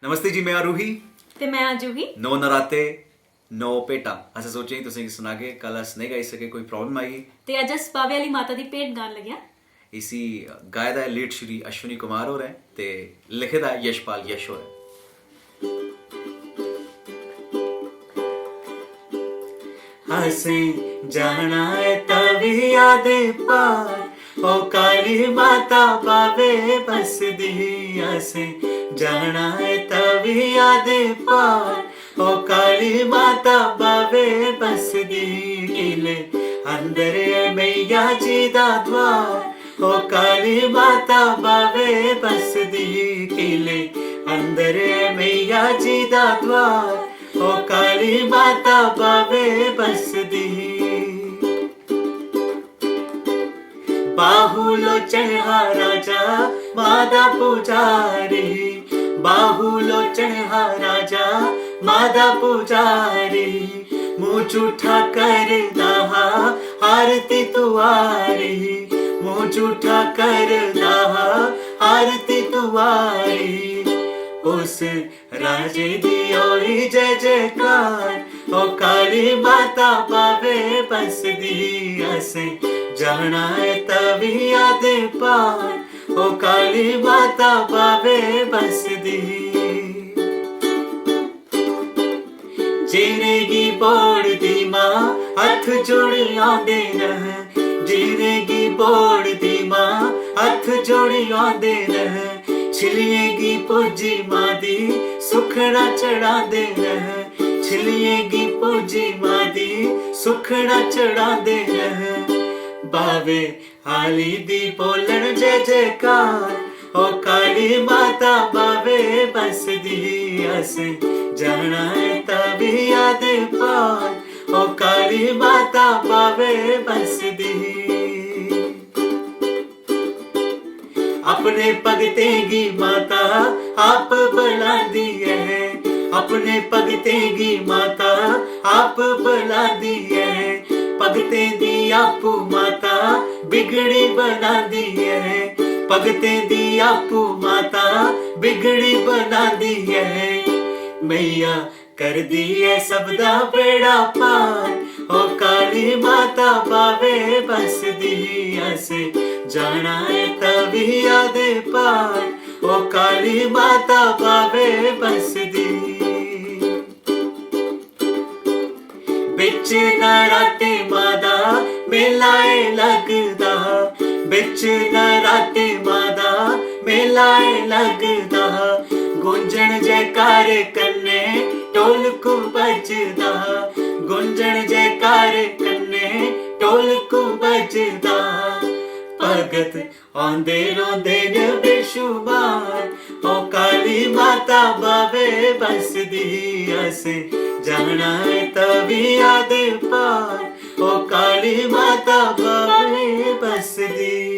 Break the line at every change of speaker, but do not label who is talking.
नमस्ते जी, मैं आरूही
ਤੇ ਮੈਂ ਆਜੂਗੀ
नौ नराते नौ पेटा असें सोचे तुसें गी सुनागे। कल अस नहीं गाई सके, कोई प्रॉब्लम आई।
ਤੇ ਅੱਜ ਅਸ ਬਾਵੇ ਵਾਲੀ ਮਾਤਾ ਦੀ ਭੇਟ ਗਾਣ ਲੱਗਿਆ।
इसी गाए दा लीड श्री अश्विनी कुमार होर है ते लिखे दा यशपाल यश होर है। असें जाना है तभी याद पार ओ काली माता पावे बस दी। असें जाना है तभी याद पार ओ काली माता पावे बस दी। किले अंदर है मैया जी दा द्वार ओ काली माता पावे बस दी। किले अंदर है मैया जी दा द्वार ओ काली माता पावे बस दी। बाहुलोचन हा राजा मादा पुजारी, बाहुलोचन हा राजा मादा पुजारी। मुँह झूठा कर दहा आरती तुआरी, मुँह झूठा कर दहा आरती तुआरी। उस राजे दी होई जय जयकार ओ काली माता पावे बस दी। असें जाना है तभी याद पार ओ काली माता पावे बस दी। जिरेगी बोड़ दी मां हथ जोड़ी आंदे रह, जिरेगी बोड़ दी मां हथ जोड़ी आंदे रह। छिलिएगी पूजी मां दी सुखड़ा चढ़ा दे रह, छिलिएगी पूजी मां दी सुखड़ा चढ़ा दे रह। बावे हाली दी बोलन जय जयकार ओ काली माता बावे बस दी। असें जाना है तभी याद पार ओ काली माता बावे बस दी। अपने भगतेगी माता आप बुलांदी है, अपने भगतेगी माता आप बुलांदी है। भगते दी आपू माता बिगड़ी बनांदी है, भगते दी आपू माता बिगड़ी बनांदी है। मैया कर दी है सबदा बेड़ा पार ओ काली माता पावे बस दी। असें जाना है तभी याद पार ओ काली माता पावे बस दी। बिच नराते मादा मेलाए लगदा, बिच नराते मादा मेलाए लगदा। गुंजन जयकारे कन्ने ढोलकू बजदा, गुंजन जयकारे कन्ने ढोलकू बजदा। भगत आंदे रोंदे ने बेशुमार ओ काली माता बावे बस दी। असें जाना है तभी याद पार ओ काली माता बावे बस दी।